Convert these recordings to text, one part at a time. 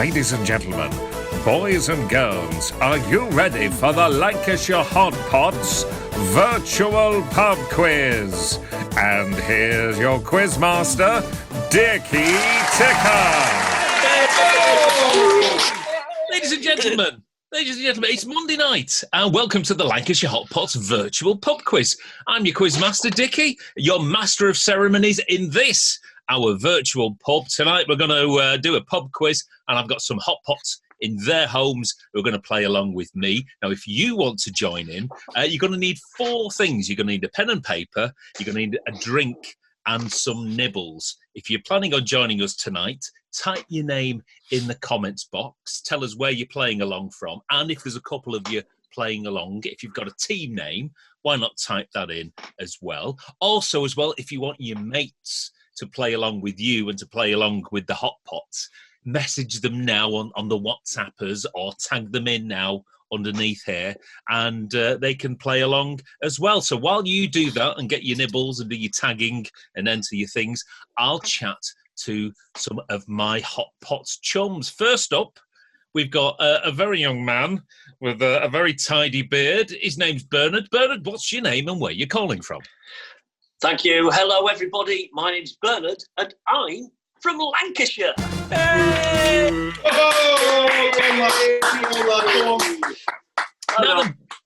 Ladies and gentlemen, boys and girls, are you ready for the Lancashire Hotpots Virtual Pub Quiz? And here's your quizmaster, Dickie Ticker. Ladies and gentlemen, it's Monday night, and welcome to the Lancashire Hotpots Virtual Pub Quiz. I'm your quizmaster, Dickie, your master of ceremonies in this, our virtual pub. Tonight we're going to do a pub quiz, and I've got some Hotpots in their homes who are going to play along with me. Now, if you want to join in, you're going to need four things. You're going to need a pen and paper, you're going to need a drink, and some nibbles. If you're planning on joining us tonight, type your name in the comments box. Tell us where you're playing along from. And if there's a couple of you playing along, if you've got a team name, why not type that in as well? Also, if you want your mates to play along with you and to play along with the Hotpots, message them now on the WhatsAppers or tag them in now underneath here, and they can play along as well. So while you do that and get your nibbles and do your tagging and enter your things, I'll chat to some of my Hotpots chums. First up, we've got a very young man with a very tidy beard. His name's Bernard. Bernard, what's your name and where you're calling from? Thank you. Hello, everybody. My name's Bernard, and I'm from Lancashire. Hey!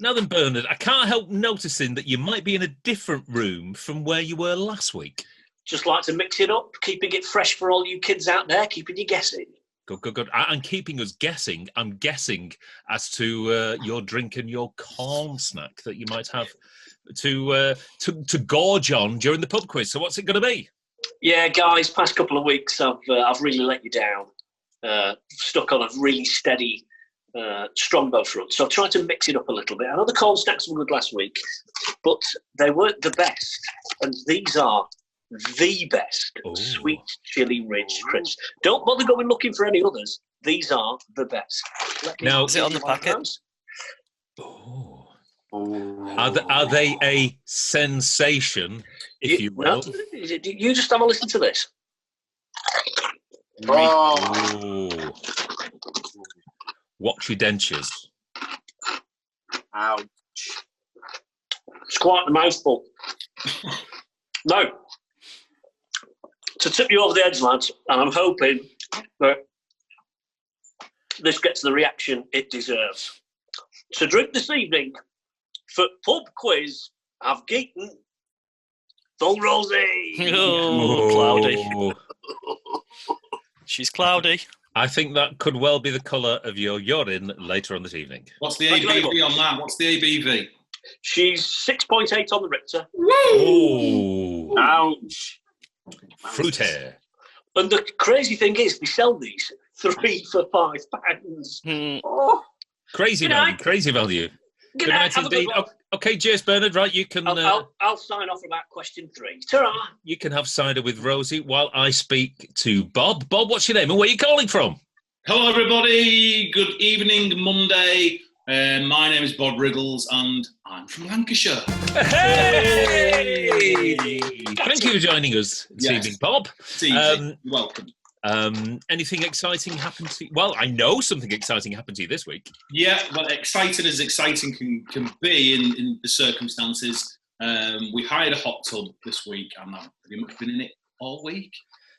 Now then, Bernard, I can't help noticing that you might be in a different room from where you were last week. Just like to mix it up, keeping it fresh for all you kids out there, keeping you guessing. Good. And keeping us guessing, I'm guessing as to your drink and your corn snack that you might have to gorge on during the pub quiz. So what's it going to be? Yeah, guys, past couple of weeks I've really let you down. Stuck on a really steady Strongbow front. So I've tried to mix it up a little bit. I know the corn snacks were good last week, but they weren't the best. And these are the best sweet chili rich crisps. Don't bother going looking for any others. These are the best. Now, is it on the packet? Are they a sensation, if you will? No, you just have a listen to this. Oh. Watch your dentures. Ouch. It's quite a mouthful. Now, to tip you over the edge, lads, and I'm hoping that this gets the reaction it deserves. To drink this evening for pub quiz, I've geeten full Rosie. Oh, cloudy. She's cloudy. I think that could well be the colour of your urine later on this evening. What's the ABV on that? What's the ABV? She's 6.8 on the Richter. Ooh. Ouch. Fruity. And the crazy thing is, they sell these 3 for £5. Oh. Crazy value. Good night indeed. Okay, cheers, Bernard. Right, you can... I'll sign off about question 3. Ta-ra! You can have cider with Rosie while I speak to Bob. Bob, what's your name and where are you calling from? Hello, everybody. Good evening, Monday. My name is Bob Riggles, and I'm from Lancashire. Hey! Thank you for joining us this evening, Bob. You're welcome. Anything exciting happened to you? Well, I know something exciting happened to you this week. Yeah, well, exciting as exciting can be in the circumstances. We hired a hot tub this week, and I've pretty much been in it all week.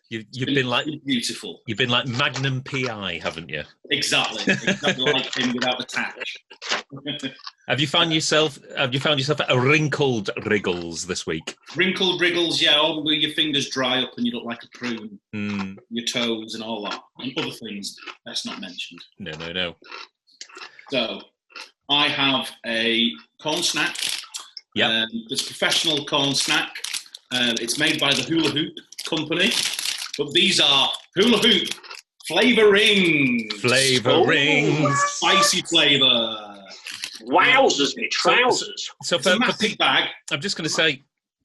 You've been like beautiful. You've been like Magnum PI, haven't you? Exactly like him without the tash. Have you found yourself a wrinkled Wriggles this week? Wrinkled Wriggles, yeah, all where your fingers dry up and you look like a prune. Your toes and all that, and other things that's not mentioned. No. So, I have a corn snack. Yeah, it's a professional corn snack. It's made by the Hula Hoop Company, but these are Hula Hoop Flavor Rings. Spicy flavour. Wowzers, me trousers. So it's a massive bag. I'm just going to say,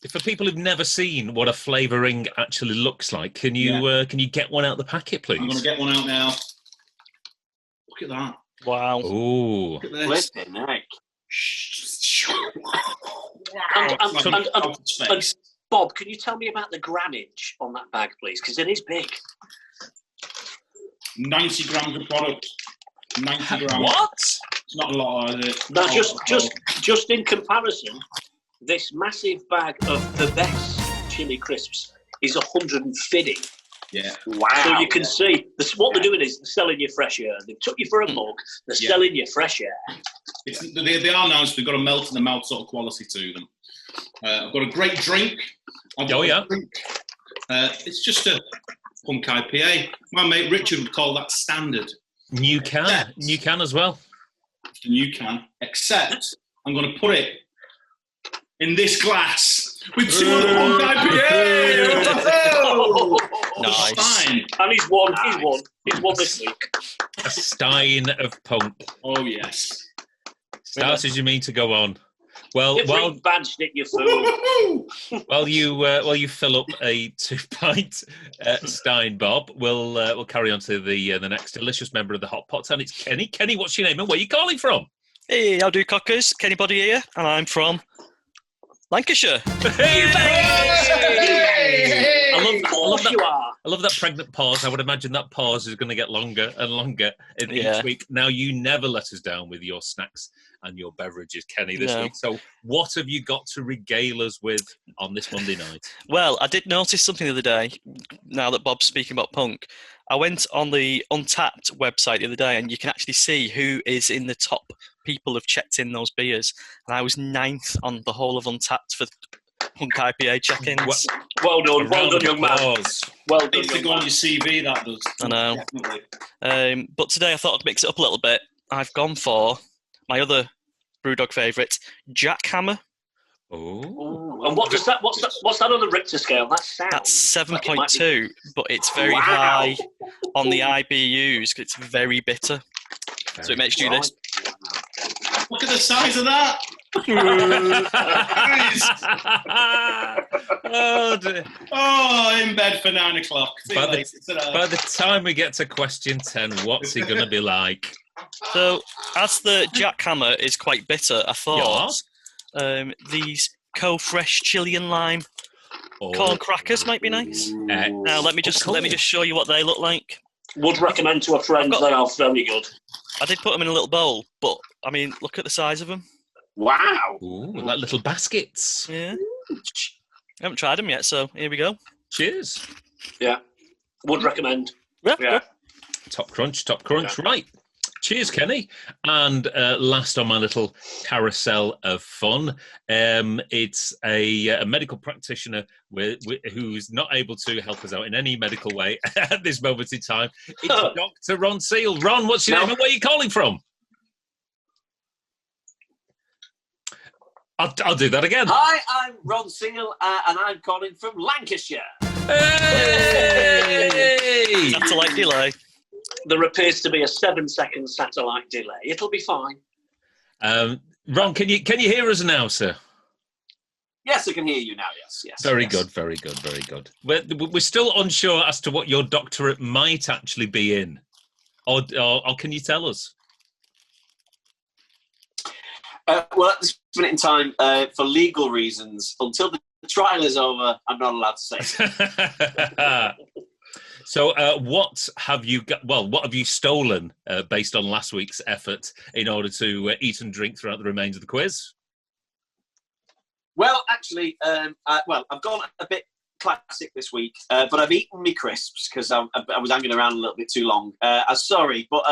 for people who've never seen what a flavour ring actually looks like, can you get one out of the packet, please? I'm going to get one out now. Look at that. Wow. Ooh. Look at this. And Bob, can you tell me about the grammage on that bag, please? Because it is big. 90 grams of product. 90 grams. What? It's not a lot, is it? Now, just in comparison, this massive bag of the best chili crisps is 150. Yeah. Wow. So you can see what they're doing is they're selling you fresh air. They've took you for a mug. They're selling you fresh air. They are nice. They've got a melt in the mouth sort of quality to them. I've got a great drink. It's just a punk IPA. My mate Richard would call that standard. New can as well. A new can, except I'm going to put it in this glass with 2 other punk IPA. Nice. Stein. And he's won this week. A stein of punk. Oh yes. Started you mean to go on? Well, Different badge, didn't you, fool? while you fill up a 2-pint Stein, Bob, we'll carry on to the next delicious member of the Hotpots, and it's Kenny. Kenny, what's your name and where are you calling from? Hey, how do cockers? Kenny Body here, and I'm from Lancashire. I love that pregnant pause. I would imagine that pause is going to get longer and longer each week. Now, you never let us down with your snacks and your beverages, Kenny, this week. So what have you got to regale us with on this Monday night? Well, I did notice something the other day, now that Bob's speaking about punk. I went on the Untapped website the other day, and you can actually see who is in the top people who've checked in those beers. And I was 9th on the whole of Untapped for punk IPA check-ins. Well done, young man. Well done, Needs to go on your CV, that does. I know. Definitely. But today I thought I'd mix it up a little bit. I've gone for my other Brewdog favourite, Jackhammer. Oh, and what's that on the Richter scale? That's 7.2, but it's very high on the IBUs. It's very bitter, so it makes you do this. Look at the size of that. oh, dear. Oh, in bed for 9 o'clock. By the time we get to question 10, what's he going to be like? So, as the Jackhammer is quite bitter, I thought these Co-Fresh chili and lime corn crackers might be nice. Now, let me just show you what they look like. Would recommend to a friend. They are very good. I did put them in a little bowl, but I mean, look at the size of them. Wow! Ooh, like little baskets. Yeah. I haven't tried them yet, so here we go. Cheers. Yeah. Would recommend. Yeah. Top crunch. Right. Cheers, Kenny. And last on my little carousel of fun, it's a medical practitioner who's not able to help us out in any medical way at this moment in time. It's Dr. Ron Seal. Ron, what's your name and where are you calling from? I'll do that again. Hi, I'm Ron Seal, and I'm calling from Lancashire. Hey! Satellite delay. There appears to be a 7-second satellite delay. It'll be fine. Ron, can you hear us now, sir? Yes, I can hear you now. Yes. Very good. We're still unsure as to what your doctorate might actually be in, or can you tell us? Well, at this minute in time, for legal reasons, until the trial is over, I'm not allowed to say. So, what have you got? Well, what have you stolen based on last week's effort in order to eat and drink throughout the remains of the quiz? Well, actually, I've gone a bit classic this week, but I've eaten me crisps because I was hanging around a little bit too long. Sorry, but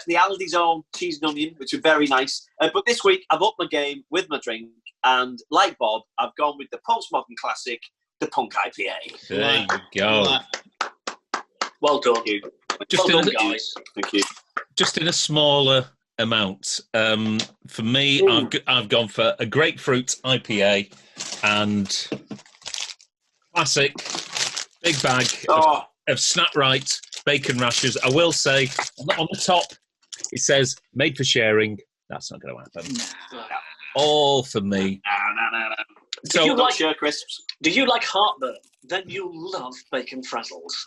the Aldi's own cheese and onion, which are very nice. But this week, I've upped my game with my drink, and like Bob, I've gone with the postmodern classic, the Punk IPA. There you go. Well done, you. Guys. Thank you. Just in a smaller amount. For me, I've gone for a grapefruit IPA and classic big bag of Snap Right bacon rashers. I will say, on the top, it says made for sharing. That's not going to happen. All for me. No. So, do you like crisps? Do you like heartburn? Then you'll love bacon frazzles.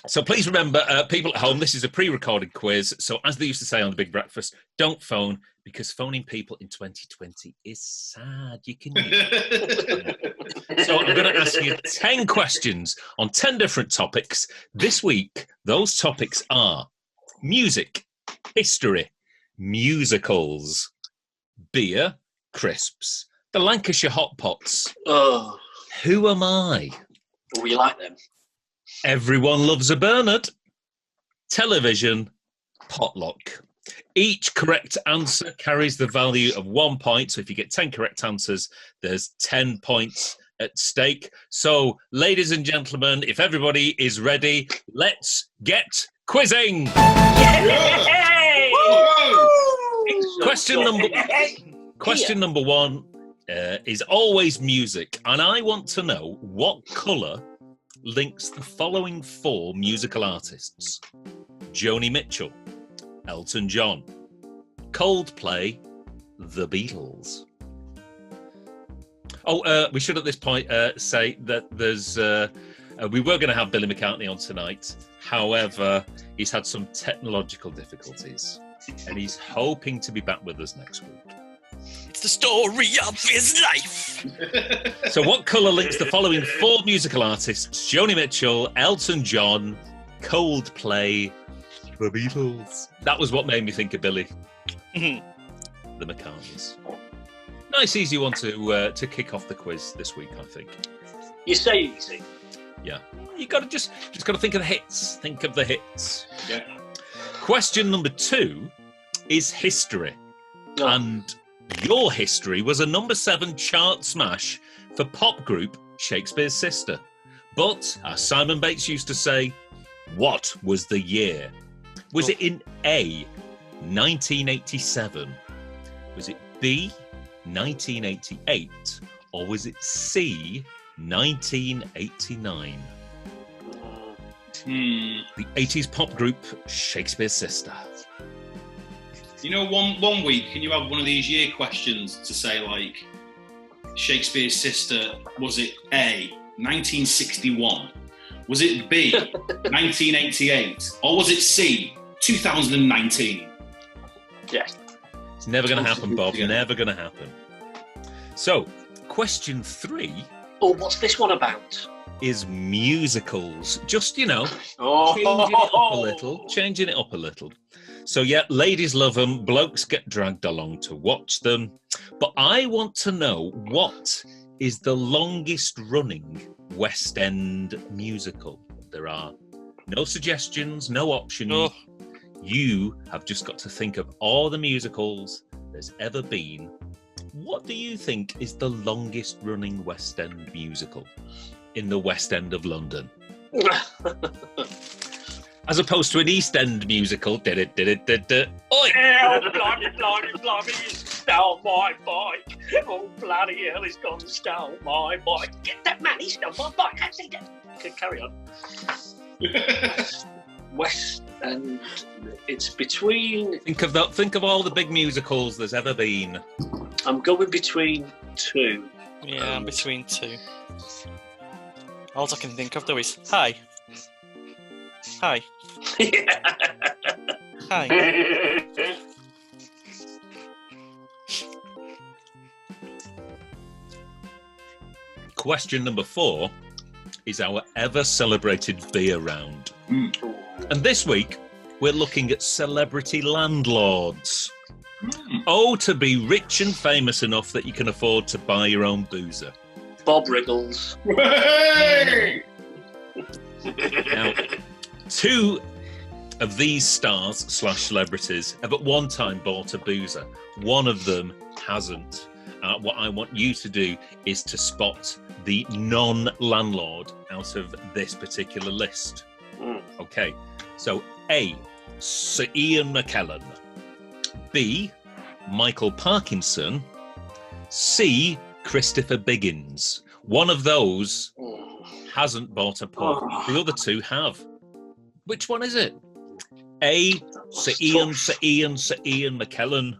So please remember, people at home, this is a pre-recorded quiz. So as they used to say on The Big Breakfast, don't phone, because phoning people in 2020 is sad. You can use it. So I'm going to ask you 10 questions on 10 different topics. This week, those topics are music, history, musicals, beer, crisps, the Lancashire Hotpots. Oh, Who am I? we like them. Everyone loves a Bernard. Television, potluck. Each correct answer carries the value of 1 point. So if you get 10 correct answers, there's 10 points at stake. So, ladies and gentlemen, if everybody is ready, let's get quizzing. Yay! Question number one is always music. And I want to know what colour links the following 4 musical artists: Joni Mitchell, Elton John, Coldplay, The Beatles. Oh, we should at this point say that there's we were going to have Billy McCartney on tonight. However, he's had some technological difficulties and he's hoping to be back with us next week. It's the story of his life. So what colour links the following 4 musical artists: Joni Mitchell, Elton John, Coldplay, The Beatles? That was what made me think of Billy. The McCartneys. Nice, easy one to kick off the quiz this week, I think. You say easy. Yeah. You got to just got to think of the hits. Think of the hits. Yeah. Question number 2 is history. Oh. And your history was a number 7 chart smash for pop group Shakespeare's Sister. But, as Simon Bates used to say, what was the year? Was it in A, 1987? Was it B, 1988? Or was it C, 1989? The 80s pop group Shakespeare's Sister. You know, one week, can you have one of these year questions to say, like, Shakespeare's Sister, was it A, 1961? Was it B, 1988? Or was it C, 2019? Yeah. It's never going to happen, Bob. Never going to happen. So, question 3 Oh, what's this one about? is musicals. Just, you know, Oh, changing it up a little. So, yeah, ladies love them. Blokes get dragged along to watch them. But I want to know, what is the longest running West End musical? There are no suggestions, no options. Oh. You have just got to think of all the musicals there's ever been. What do you think is the longest running West End musical in the West End of London? As opposed to an East End musical. Oi! Oh, bloody, he's stole my bike. Oh, bloody hell, he's gone and stole my bike. Get that man, he stole my bike. I see that. Okay, carry on. West End, it's between... Think of all the big musicals there's ever been. I'm going between 2. Yeah, I'm between 2. All I can think of, though, is Hi. Hi. Hi. Question number 4 is our ever-celebrated beer round. And this week, we're looking at celebrity landlords. Oh, to be rich and famous enough that you can afford to buy your own boozer. Bob Riggles. Hey! Now, 2 of these stars/celebrities have at one time bought a boozer. One of them hasn't. What I want you to do is to spot the non-landlord out of this particular list. Okay, so A, Sir Ian McKellen. B, Michael Parkinson. C, Christopher Biggins. One of those hasn't bought a pub. The other 2 have. Which one is it? A, Sir Ian McKellen.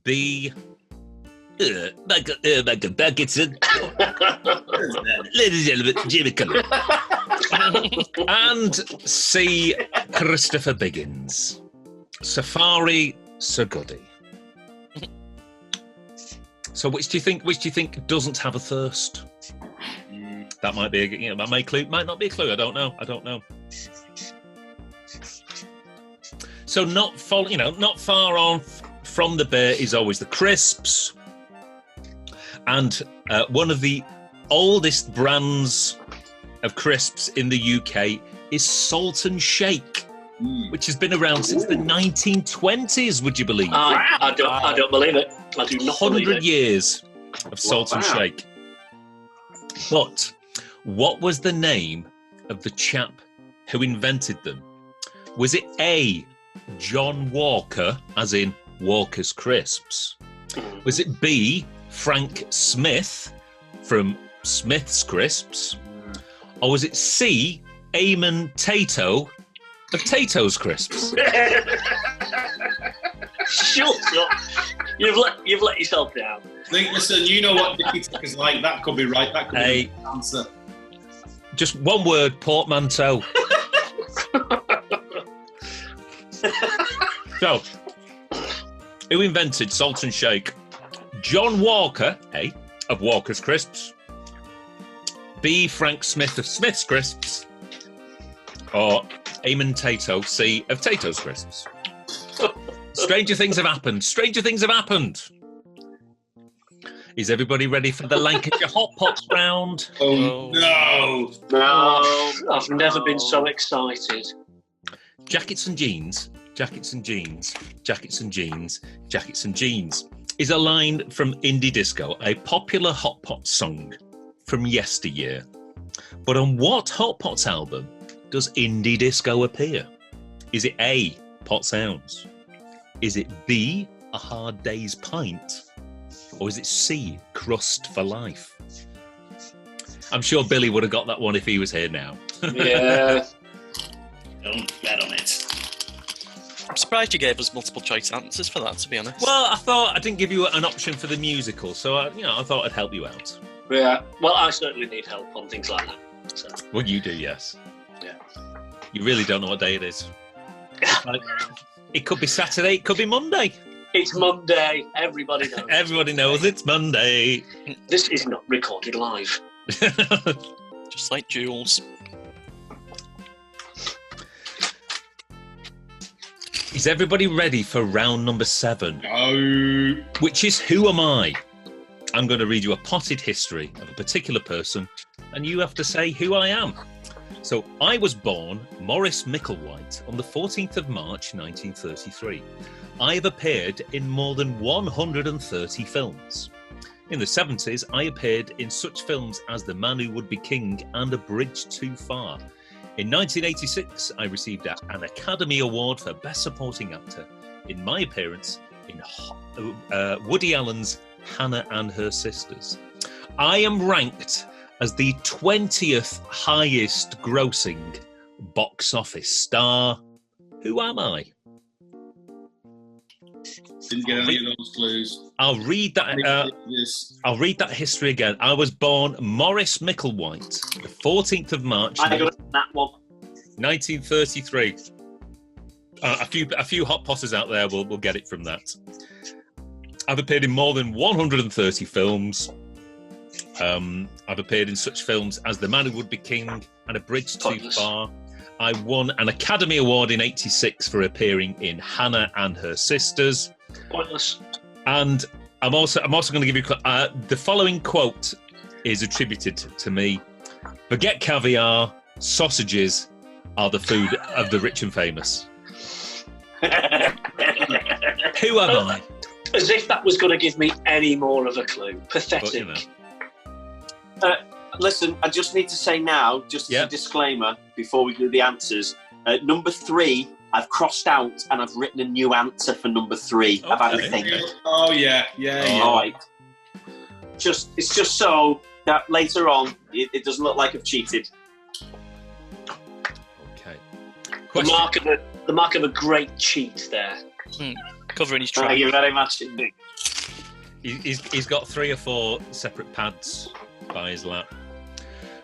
B, Michael Parkinson. Ladies and gentlemen, Jimmy Cullen. And C, Christopher Biggins. Safari, Sir Goody. So which do you think doesn't have a thirst? That might be that might not be a clue. I don't know. So not far on from the bear is always the crisps, and one of the oldest brands of crisps in the UK is Salt and Shake, which has been around since the 1920s. Would you believe? I don't believe it. I do not believe it. 100 years of Salt and Shake. But what was the name of the chap who invented them? Was it A, John Walker, as in Walker's Crisps? Was it B, Frank Smith from Smith's Crisps? Or was it C, Eamon Tato of Tato's Crisps? Shut up! You've let yourself down. Listen, you know what Dickie is like. That could be right. That could be the answer. Just one word, portmanteau. So, who invented Salt and Shake? John Walker, A, of Walker's Crisps. B, Frank Smith of Smith's Crisps. Or Eamon Tato, C, of Tato's Crisps. Stranger things have happened. Stranger things have happened. Is everybody ready for the Lancashire Hotpots round? Oh, no. No, I've never been so excited. Jackets and jeans, jackets and jeans, jackets and jeans, jackets and jeans is a line from Indie Disco, a popular Hotpots song from yesteryear. But on what Hotpots album does Indie Disco appear? Is it A, Pot Sounds? Is it B, A Hard Day's Pint? Or is it C, Crust for Life? I'm sure Billy would have got that one if he was here now. Yeah. Don't bet on it. I'm surprised you gave us multiple choice answers for that, to be honest. Well, I thought I didn't give you an option for the musical, so I thought I'd help you out. Yeah. Well, I certainly need help on things like that. So. Well, you do, yes. Yeah. You really don't know what day it is. Like, it could be Saturday, it could be Monday. It's Monday. Everybody knows. Everybody knows it's Monday. This is not recorded live. Just like Jules. Is everybody ready for round number 7? No. Which is Who Am I? I'm going to read you a potted history of a particular person, and you have to say who I am. So, I was born Maurice Micklewhite on the 14th of March 1933. I have appeared in more than 130 films. In the 70s, I appeared in such films as The Man Who Would Be King and A Bridge Too Far. In 1986, I received an Academy Award for Best Supporting Actor in my appearance in Woody Allen's Hannah and Her Sisters. I am ranked as the 20th highest grossing box office star. Who am I? Didn't get any of those clues. I'll read that. I'll read that history again. I was born Maurice Micklewhite, the 14th of March, I got that one. 1933. A few hot potters out there will get it from that. I've appeared in more than 130 films. I've appeared in such films as The Man Who Would Be King and A Bridge Too Far. I won an Academy Award in '86 for appearing in Hannah and Her Sisters. Pointless. And I'm also going to give you the following quote is attributed to me. Forget caviar, sausages are the food of the rich and famous. Who am I? As if that was going to give me any more of a clue. Pathetic. But, Listen, I just need to say now, just as a disclaimer, before we do the answers, number 3, I've crossed out and I've written a new answer for number 3. Okay. I've had a think. Oh, yeah. All right. It's just so that later on, it doesn't look like I've cheated. Okay. The mark of a great cheat there. Covering his track. Thank you very much indeed. He's got 3 or 4 separate pads by his lap.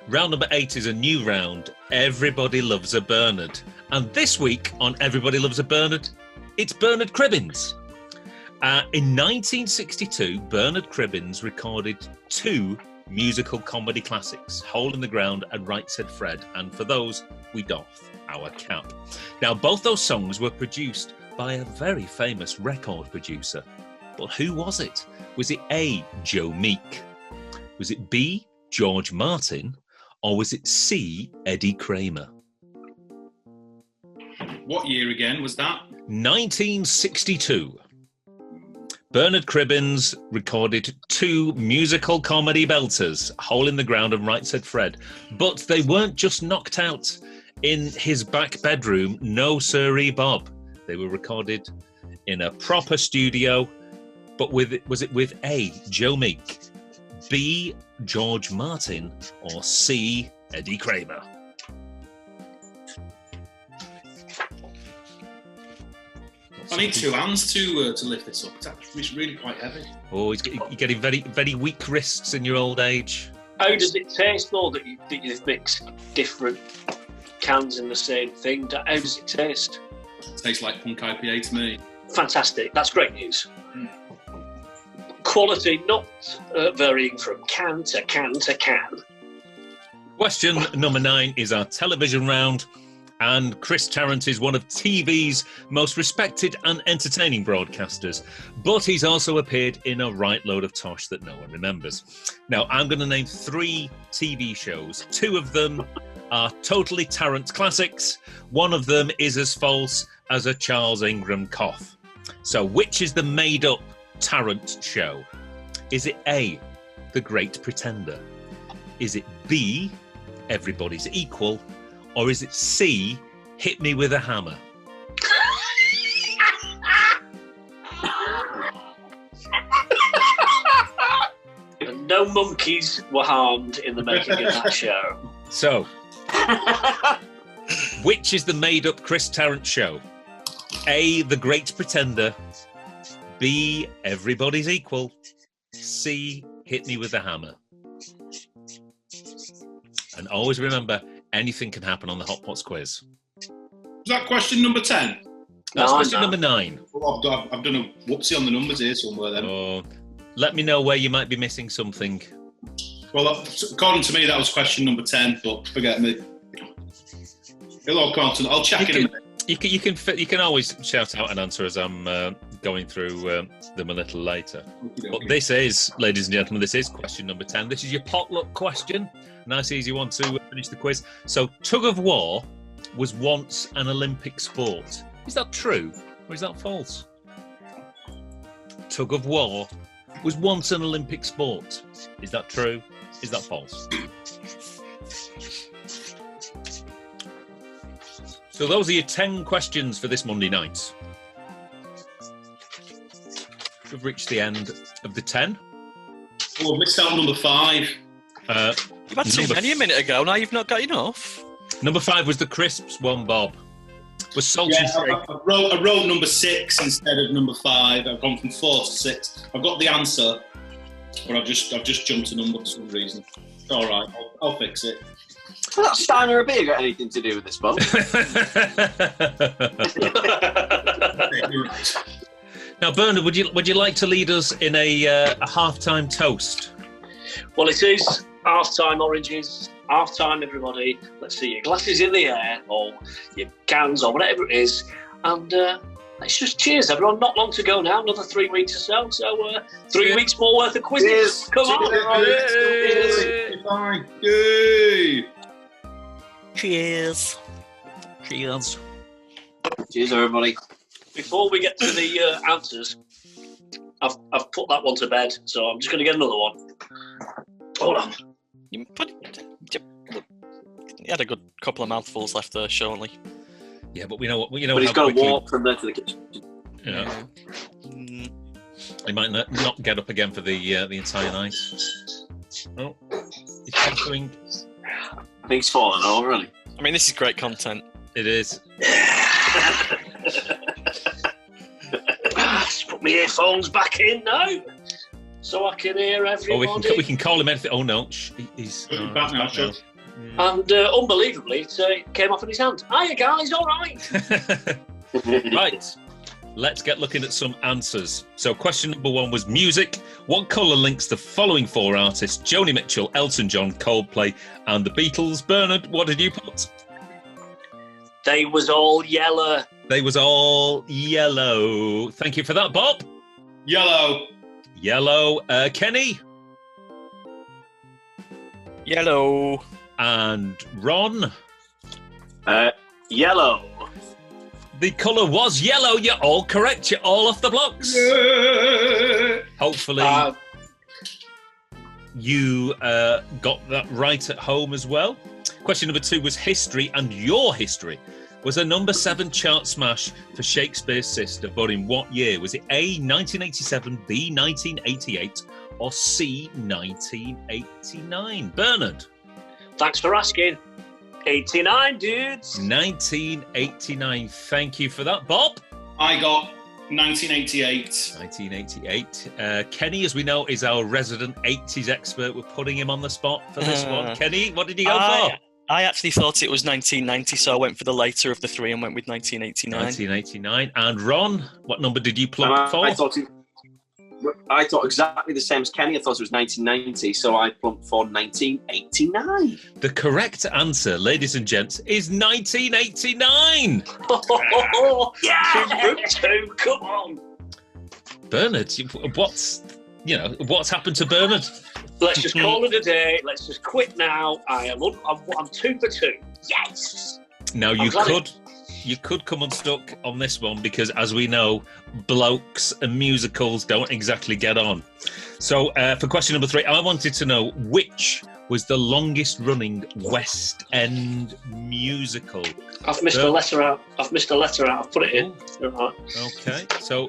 Round number 8 is a new round. Everybody loves a Bernard. And this week on Everybody Loves a Bernard, it's Bernard Cribbins. In 1962, Bernard Cribbins recorded 2 musical comedy classics, Hole in the Ground and Right Said Fred. And for those, we doff our cap. Now, both those songs were produced by a very famous record producer. But who was it? Was it A, Joe Meek? Was it B, George Martin? Or was it C, Eddie Kramer? What year again was that? 1962. Bernard Cribbins recorded 2 musical comedy belters, Hole in the Ground and Right Said Fred. But they weren't just knocked out in his back bedroom, no sirree Bob. They were recorded in a proper studio, but was it with A, Joe Meek, B, George Martin, or C, Eddie Kramer? I need 2 hands to lift this up. It's really quite heavy. Oh, you're getting very, very weak wrists in your old age. How does it taste, though, that you've mixed different cans in the same thing? How does it taste? It tastes like punk IPA to me. Fantastic. That's great news. Quality not varying from can to can to can. Question number 9 is our television round. And Chris Tarrant is one of TV's most respected and entertaining broadcasters, but he's also appeared in a right load of tosh that no one remembers. Now, I'm going to name 3 TV shows. 2 of them are totally Tarrant classics. One of them is as false as a Charles Ingram cough. So, which is the made-up Tarrant show? Is it A, The Great Pretender? Is it B, Everybody's Equal? Or is it C, Hit Me With a Hammer? And no monkeys were harmed in the making of that show. So, which is the made-up Chris Tarrant show? A, The Great Pretender. B, Everybody's Equal. C, Hit Me With a Hammer. And always remember, anything can happen on the Hotpots quiz. Was that question number 10? That's question number 9. Well, I've done a whoopsie on the numbers here somewhere then. Oh, let me know where you might be missing something. Well, according to me, that was question number 10, but forget me. Hello, Carlton. I'll check in a minute. You can always shout out an answer as I'm going through them a little later. But this is, ladies and gentlemen, this is question number 10. This is your potluck question. Nice, easy one to finish the quiz. So, tug of war was once an Olympic sport. Is that true or is that false? Tug of war was once an Olympic sport. Is that true? Is that false? So those are your 10 questions for this Monday night. We've reached the end of the 10. Oh, I missed out number 5. You've had too many a minute ago, now you've not got enough. Number 5 was the crisps one, Bob. Was salty shake. I wrote number 6 instead of number 5. I've gone from 4 to 6. I've got the answer, but I've just jumped a number for some reason. It's all right, I'll fix it. Has that Steiner a beer got anything to do with this, Bob? Now, Bernard, would you like to lead us in a half-time toast? Well, it is half-time oranges. Half-time, everybody. Let's see your glasses in the air, or your cans, or whatever it is. And let's just cheers, everyone. Not long to go now, another 3 weeks or so. So 3 weeks more worth of quizzes. Cheers. Come on. Cheers. Yay. Cheers. Cheers. Cheers, everybody. Before we get to the answers, I've put that one to bed, so I'm just going to get another one. Hold on. You had a good couple of mouthfuls left there, surely. Yeah, but we know But he's got to walk from there to the kitchen. You know, he might not get up again for the entire night. Oh, he's pestering. I think he's fallen over, really. I mean, this is great content. It is. Just put my earphones back in now, so I can hear everybody. Oh, we can call him anything. Oh no, he's Back now. And unbelievably, it came off in his hand. Hiya, guys, all right. Right. Let's get looking at some answers. So question number 1 was music. What colour links the following 4 artists? Joni Mitchell, Elton John, Coldplay, and the Beatles. Bernard, what did you put? They was all yellow. They was all yellow. Thank you for that, Bob. Yellow. Yellow. Kenny? Yellow. And Ron? Yellow. The colour was yellow. You're all correct. You're all off the blocks. Hopefully you got that right at home as well. Question number 2 was history, and your history was a number 7 chart smash for Shakespeare's Sister, but in what year? Was it A, 1987, B, 1988, or C, 1989? Bernard? Thanks for asking. 89, dudes. 1989. Thank you for that. Bob? I got 1988. 1988. Kenny, as we know, is our resident 80s expert. We're putting him on the spot for this one. Kenny, what did you go for? I actually thought it was 1990, so I went for the later of the 3 and went with 1989. 1989. And Ron, what number did you plug for? I thought exactly the same as Kenny. I thought it was 1990, so I plumped for 1989. The correct answer, ladies and gents, is 1989. Yeah! 2, come on. Bernard, what's happened to Bernard? Let's just call it a day. Let's just quit now. I'm 2 for 2. Yes. Now you could come unstuck on this one because, as we know, blokes and musicals don't exactly get on. So for question number 3, I wanted to know which was the longest running West End musical. I've missed a letter out. I've put it in. Right. Okay. So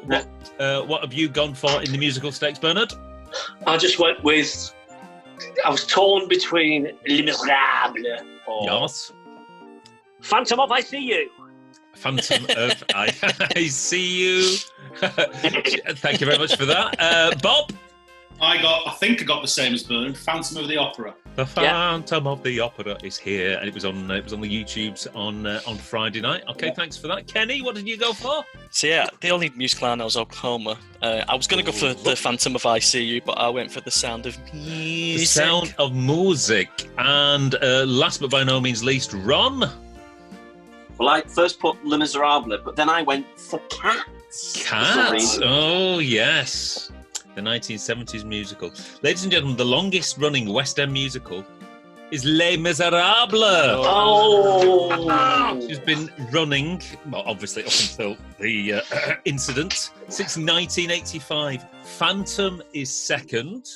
what have you gone for in the musical stakes, Bernard? I just went with... I was torn between Les Miserables or Yes. Phantom of I See You. Phantom of I See You. Thank you very much for that. Bob? I think I got the same as Bernard. Phantom of the Opera. The Phantom of the Opera is here, and it was on the YouTubes on Friday night. Okay, thanks for that. Kenny, what did you go for? So yeah, the only musical I know is Oklahoma. I was going to go for the Phantom of I See You, but I went for the Sound of Music. The Sound of Music. And last but by no means least, Ron? Well, I first put Les Miserables, but then I went for Cats. Cats? Oh, yes. The 1970s musical. Ladies and gentlemen, the longest running West End musical is Les Miserables. Oh! She's been running, well, obviously up until the incident, since 1985. Phantom is second,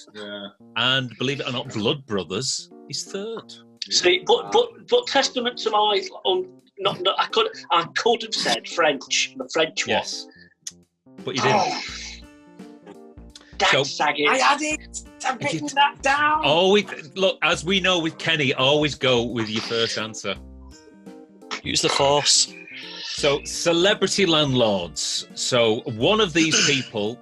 and believe it or not, Blood Brothers is third. See, but testament to my... I could have said French, the French one. Yes, but you didn't. That's sagging. I had it. I'm getting that down. Look, as we know with Kenny, always go with your first answer. Use the force. So, celebrity landlords. So, one of these people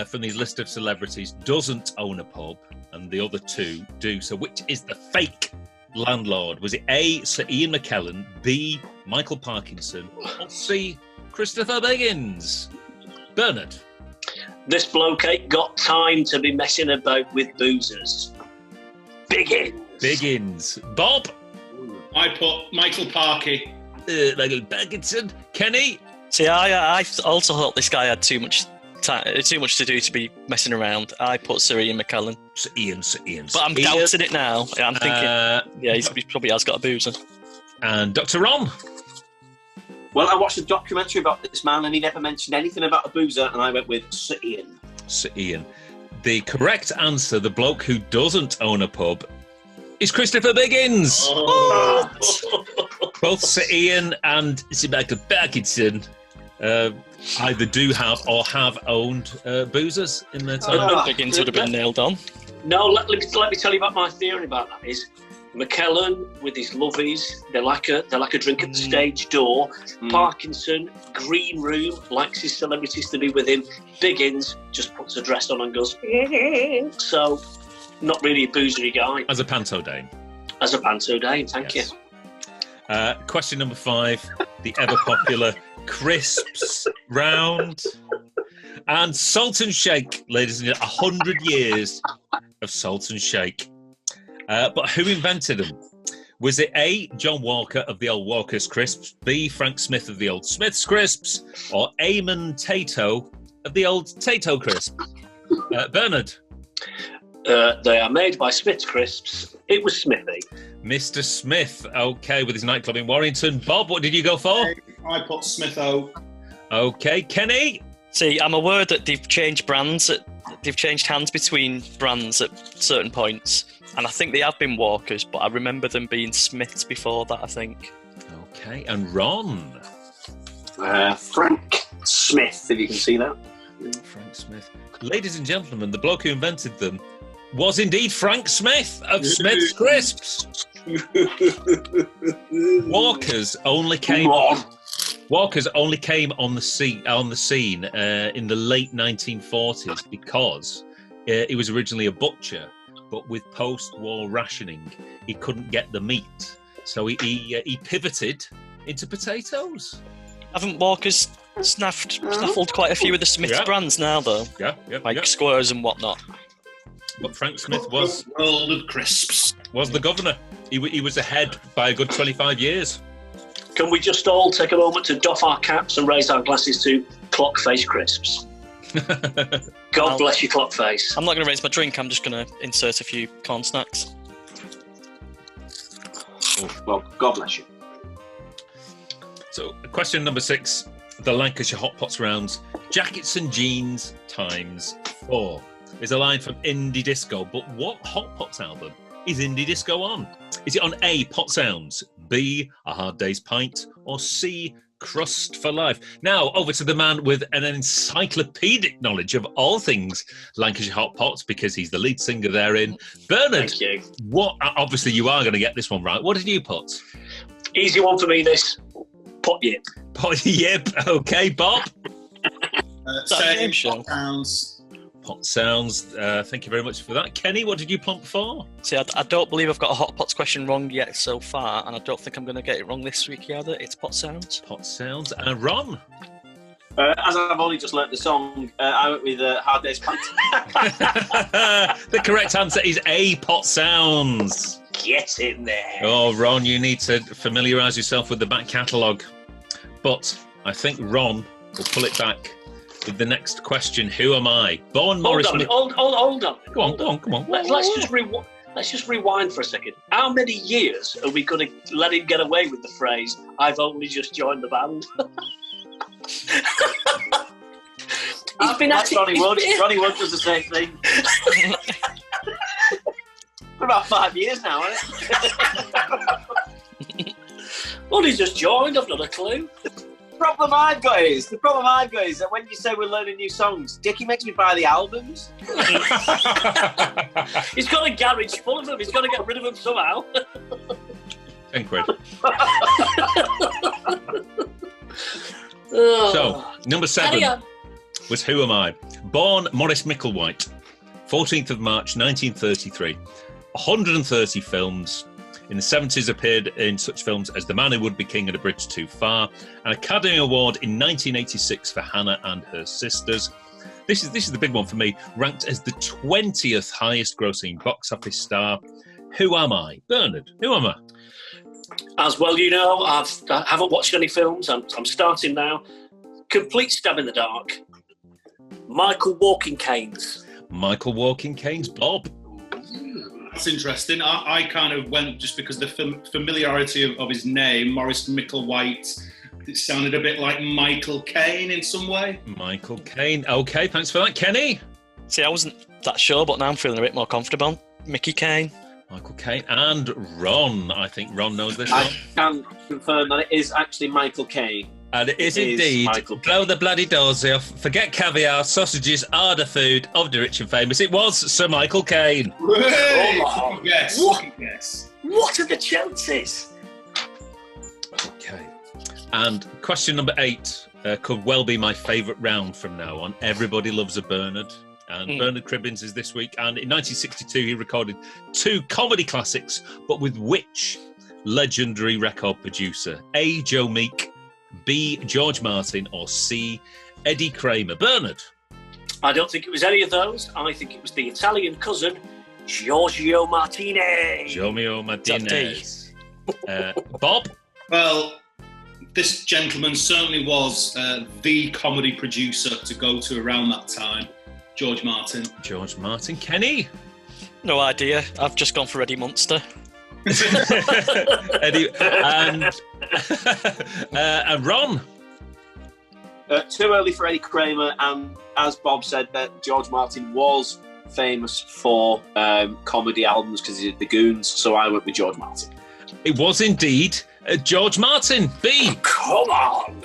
from these list of celebrities doesn't own a pub, and the other 2 do. So, which is the fake landlord? Was it A, Sir Ian McKellen, B, Michael Parkinson, or C, Christopher Biggins? Bernard? This bloke ain't got time to be messing about with boozers. Biggins. Bob? I put Michael Parky. Michael Parkinson. Kenny? See, I also thought this guy had too much to do to be messing around. I put Sir Ian McKellen. Sir Ian. But I'm doubting it now. I'm thinking, he probably has got a boozer. And Dr. Ron? Well, I watched a documentary about this man and he never mentioned anything about a boozer, and I went with Sir Ian. Sir Ian. The correct answer, the bloke who doesn't own a pub, is Christopher Biggins. Oh. Both Sir Ian and Sir Michael Parkinson either do have or have owned boozers in their time. Biggins would have been nailed on. No, let me tell you about my theory about that. Is McKellen with his lovies, they're like a drink at the stage door. Parkinson, green room, likes his celebrities to be with him. Biggins just puts a dress on and goes, so not really a boozery guy. As a panto dame. As a panto Dane, thank you. Question number 5, the ever popular crisps round. And Salt and Shake, ladies and gentlemen, 100 years of Salt and Shake. But who invented them? Was it A, John Walker of the old Walker's Crisps, B, Frank Smith of the old Smith's Crisps, or Eamon Tato of the old Tato Crisp? Bernard? They are made by Smith's Crisps. It was Smithy. Mr. Smith, okay, with his nightclub in Warrington. Bob, what did you go for? I put Smith-O. Okay, Kenny? See, I'm aware that they've changed brands. They've changed hands between brands at certain points. And I think they have been Walkers, but I remember them being Smiths before that, I think. Okay, and Ron? Frank Smith, if you can see that. Frank Smith. Ladies and gentlemen, the bloke who invented them was indeed Frank Smith of Smith's Crisps. Walkers only came on the scene in the late 1940s because he was originally a butcher, but with post-war rationing, he couldn't get the meat, so he pivoted into potatoes. Haven't Walkers snaffled quite a few of the Smiths brands now, though? Yeah. Like squares and whatnot. But Frank Smith was World of Crisps. Was the governor. He was ahead by a good 25 years. Can we just all take a moment to doff our caps and raise our glasses to Clockface Crisps? God bless you, Clockface. I'm not going to raise my drink. I'm just going to insert a few corn snacks. Well, God bless you. So, question number 6, the Lancashire Hotpots rounds. Jackets and jeans times 4 is a line from Indie Disco, but what Hotpots album is Indie Disco on? Is it on A, Pot Sounds, B, A Hard Day's Pint, or C, Crust for Life? Now, over to the man with an encyclopedic knowledge of all things Lancashire Hotpots, because he's the lead singer therein. Bernard, Thank you. What? Obviously, you are going to get this one right. What did you put? Easy one for me, this. Pot Yip. Pot Yip. Okay, Bob. Say show? Pot Sounds. Thank you very much for that. Kenny, what did you plump for? See, I don't believe I've got a Hotpots question wrong yet so far, and I don't think I'm going to get it wrong this week either. It's Pot Sounds. Pot Sounds. And Ron? As I've only just learnt the song, I went with Hard Day's Pint. The correct answer is A, Pot Sounds. Get in there. Oh, Ron, you need to familiarise yourself with the back catalogue. But I think Ron will pull it back with the next question. Who am I? Born Morris... Hold on. Go on. Let's just rewind for a second. How many years are we going to let him get away with the phrase, I've only just joined the band? He's been at Ronnie Wood. Ronnie Wood does the same thing. For about 5 years now, hasn't it? Well, he's just joined. I've not a clue. The problem I've got is that when you say we're learning new songs, Dickie makes me buy the albums. He's got a garage full of them. He's got to get rid of them somehow. 10 quid. So, number 7 was Who Am I? Born Maurice Micklewhite, 14th of March 1933. 130 films. In the 70s appeared in such films as The Man Who Would Be King and A Bridge Too Far, an Academy Award in 1986 for Hannah and Her Sisters. This is the big one for me, ranked as the 20th highest grossing box office star. Who am I? Bernard, who am I? As well, you know, I haven't watched any films. I'm starting now. Complete stab in the dark. Michael Walking Canes. Michael Walking Canes. Bob. That's interesting. I kind of went just because the familiarity of his name, Maurice Micklewhite. It sounded a bit like Michael Caine in some way. Michael Caine. Okay, thanks for that. Kenny? See, I wasn't that sure, but now I'm feeling a bit more comfortable. Mickey Caine. Michael Caine. And Ron. I think Ron knows this I one. can confirm that it is actually Michael Caine. And it is indeed. Blow the bloody doors off. Forget caviar. Sausages are the food of the rich and famous. It was Sir Michael Caine. Oh, yes. What are the chances? Okay. And question number 8 could well be my favourite round from now on. Everybody loves a Bernard. and Bernard Cribbins is this week. And in 1962, he recorded 2 comedy classics, but with which legendary record producer? A. Joe Meek, B. George Martin, or C. Eddie Kramer? Bernard? I don't think it was any of those. I think it was the Italian cousin, Giorgio Martinez. Giorgio Martinez. Bob? Well, this gentleman certainly was the comedy producer to go to around that time, George Martin. George Martin. Kenny? No idea. I've just gone for Eddie Munster. Eddie, and Ron? Too early for Eddie Kramer, and as Bob said, that George Martin was famous for comedy albums because he did The Goons, so I went with George Martin. It was indeed George Martin. B. Come on.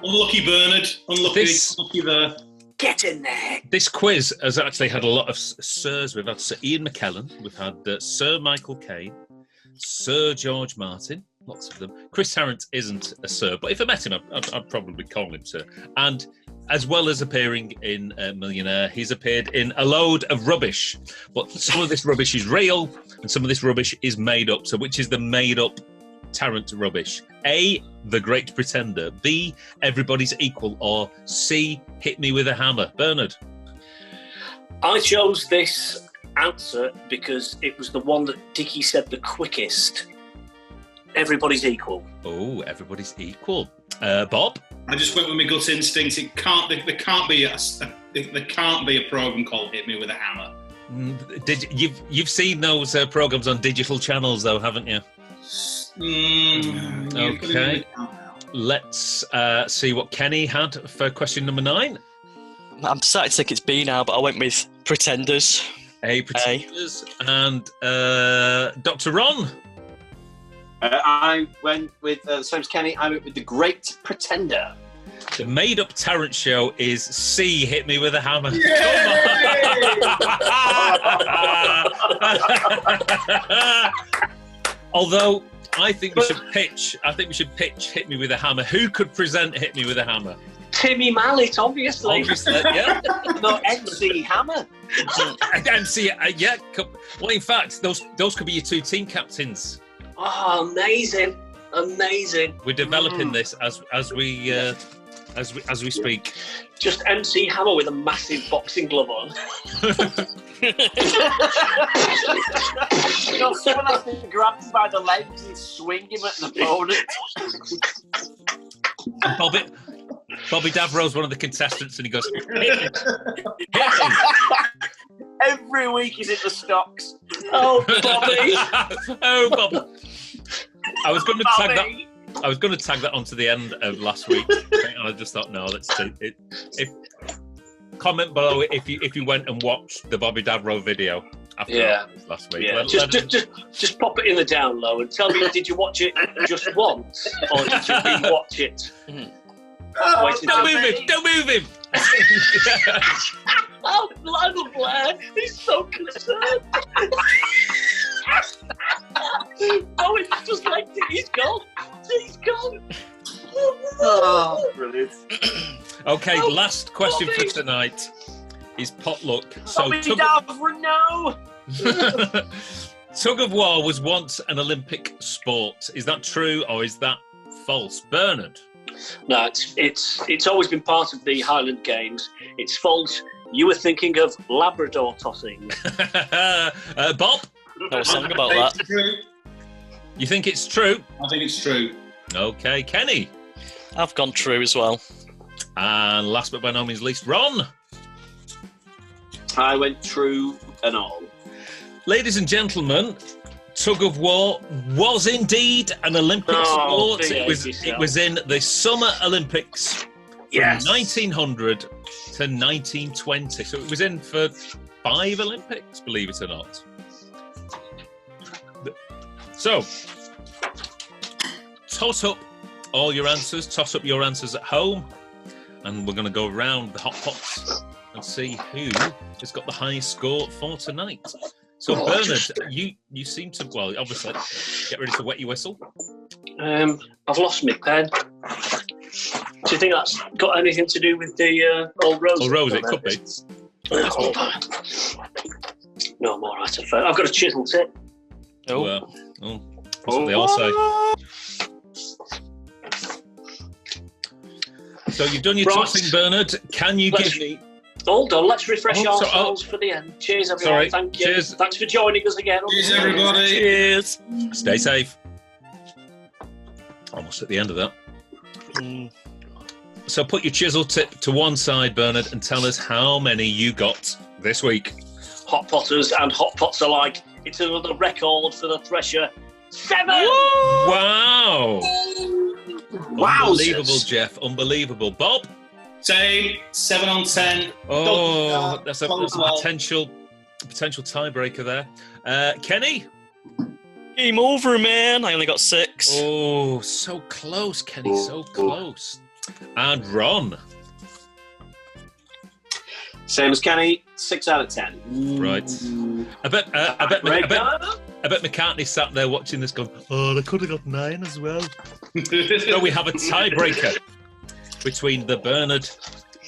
Unlucky Bernard. Unlucky there. Get in there. This quiz has actually had a lot of sirs. We've had Sir Ian McKellen, we've had Sir Michael Caine, Sir George Martin, lots of them. Chris Tarrant isn't a sir, but if I met him, I'd probably call him sir. And as well as appearing in Millionaire, he's appeared in a load of rubbish. But some of this rubbish is real, and some of this rubbish is made up. So which is the made-up Tarrant rubbish? A, The Great Pretender. B, Everybody's Equal. Or C, Hit Me With a Hammer. Bernard? I chose this answer because it was the one that Dickie said the quickest. Everybody's Equal. Oh, Everybody's Equal. Bob? I just went with my gut instinct. There can't be a program called Hit Me With a Hammer. You've seen those programs on digital channels, though, haven't you? Okay. Let's see what Kenny had for question number 9. I'm starting to think it's B now, but I went with Pretenders. Pretenders. And Dr. Ron? I went with, same as Kenny, I went with The Great Pretender. The made-up Tarrant show is C, Hit Me With a Hammer. Although I think we should pitch Hit Me With a Hammer. Who could present Hit Me With a Hammer? Timmy Mallet, obviously. Yeah. No, MC Hammer. MC, yeah. Well, in fact, those could be your 2 team captains. Oh, amazing. We're developing this as we speak. Just MC Hammer with a massive boxing glove on. You know, someone has to grab him by the legs and swing him at the opponent. Bobby Davro's one of the contestants, and he goes, Every week he's in the stocks. Oh, Bobby. Oh, Bobby. I was going to tag that onto the end of last week, and I just thought, no, let's do it. Comment below if you went and watched the Bobby Davro video after last week. Yeah. Just pop it in the down low and tell me, did you watch it just once, or did you rewatch it? Oh, Don't move him! Oh, Lionel Blair, he's so concerned. Oh, it's just like he's gone. Oh, brilliant. Okay, last question for tonight is potluck. So tug of war was once an Olympic sport. Is that true or is that false? Bernard? No, it's always been part of the Highland Games. It's false. You were thinking of Labrador tossing. Bob? No song about that. You think it's true? I think it's true. Okay, Kenny? I've gone true as well. And last but by no means least, Ron? I went true and all. Ladies and gentlemen, tug of war was indeed an Olympic sport. It was in the Summer Olympics from 1900 to 1920. So it was in for 5 Olympics, believe it or not. So, toss up all your answers. Toss up your answers at home. And we're going to go around the Hotpots and see who has got the highest score for tonight. So, Bernard, you seem to, well, obviously, get ready to wet your whistle. I've lost my pen. Do you think that's got anything to do with the old rose? Old rose, it could be. No, I'm all right. I've got a chisel tip. That's what they all say. So you've done your tossing, Bernard. Can you give me... Hold on, let's refresh ourselves for the end. Cheers, everyone. Sorry. Thank you. Cheers. Thanks for joining us again. Cheers, everybody. Cheers. Stay safe. Almost at the end of that. So put your chisel tip to one side, Bernard, and tell us how many you got this week. Hot Potters and Hot Pots alike. It's another record for the Thresher. 7! Wow! Unbelievable, Wowzers. Jeff. Unbelievable. Bob? Same, 7 on 10. Oh, that's a potential tiebreaker there. Kenny? Game over, man. I only got 6. Oh, so close, Kenny. So close. And Ron? Same as Kenny, 6 out of 10. Right. I bet McCartney sat there watching this going, oh, they could have got 9 as well. So we have a tiebreaker between the Bernard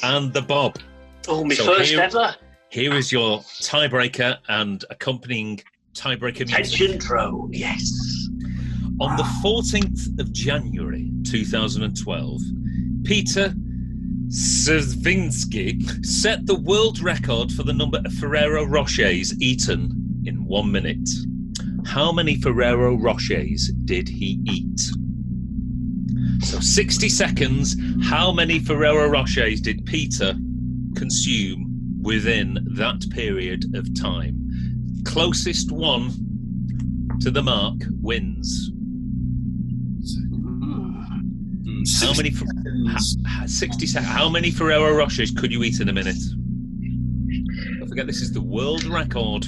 and the Bob. Oh, my first ever. Here is your tiebreaker and accompanying tiebreaker music. Tension drone, yes. On the 14th of January 2012, Peter Sierwinski set the world record for the number of Ferrero Rochers eaten in 1 minute. How many Ferrero Rochers did he eat? So 60 seconds, how many Ferrero Rochers did Peter consume within that period of time? Closest one to the mark wins. How many 60 seconds? How many Ferrero Rochers could you eat in a minute? Don't forget, this is the world record.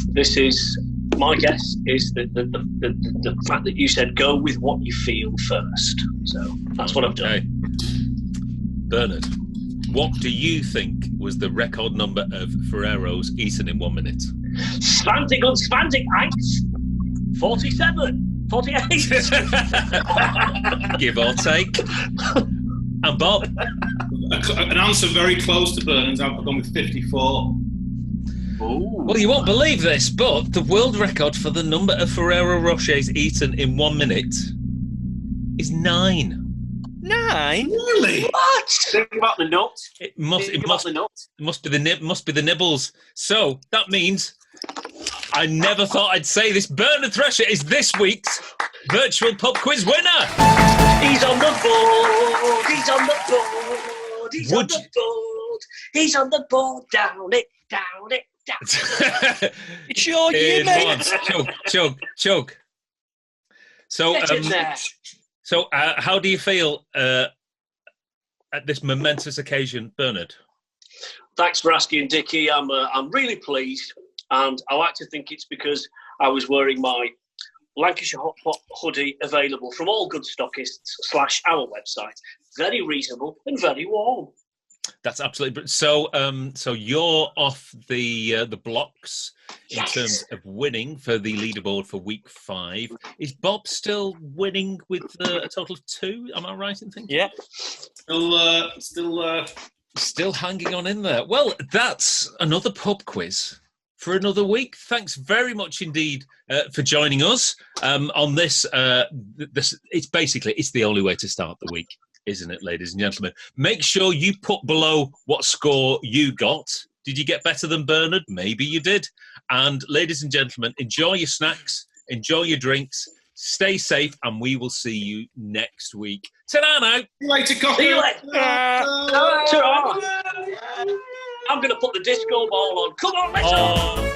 This is my guess is the fact that you said go with what you feel first. So that's what I've done. Bernard, what do you think was the record number of Ferreros eaten in 1 minute? Svantig on Svantig, 47. 48. Give or take. And Bob? An answer very close to Bernard's. I've gone with 54. Well, you won't believe this, but the world record for the number of Ferrero Rochers eaten in 1 minute is 9. 9? Really? What? Think about the nut. It must be the nibbles. So that means I never thought I'd say this. Bernard Thresher is this week's virtual pub quiz winner. He's on the board. He's on the board. He's on the board. He's on the board. Down it, down it, down it. It's your year, mate. Chug. So, how do you feel at this momentous occasion, Bernard? Thanks for asking, Dickie. I'm really pleased, and I like to think it's because I was wearing my Lancashire Hotpot hoodie, available from all good stockists / our website. Very reasonable and very warm. That's absolutely so. So you're off the blocks in terms of winning for the leaderboard for week 5. Is Bob still winning with a total of 2? Am I right in thinking? Yeah. Still hanging on in there. Well, that's another pub quiz for another week. Thanks very much indeed for joining us on this. It's the only way to start the week, isn't it, ladies and gentlemen? Make sure you put below what score you got. Did you get better than Bernard? Maybe you did. And ladies and gentlemen, enjoy your snacks, enjoy your drinks, stay safe, and we will see you next week. Ta-da now! See you later, coffee. See you later. Ta-ra. I'm going to put the disco ball on. Come on, let's go.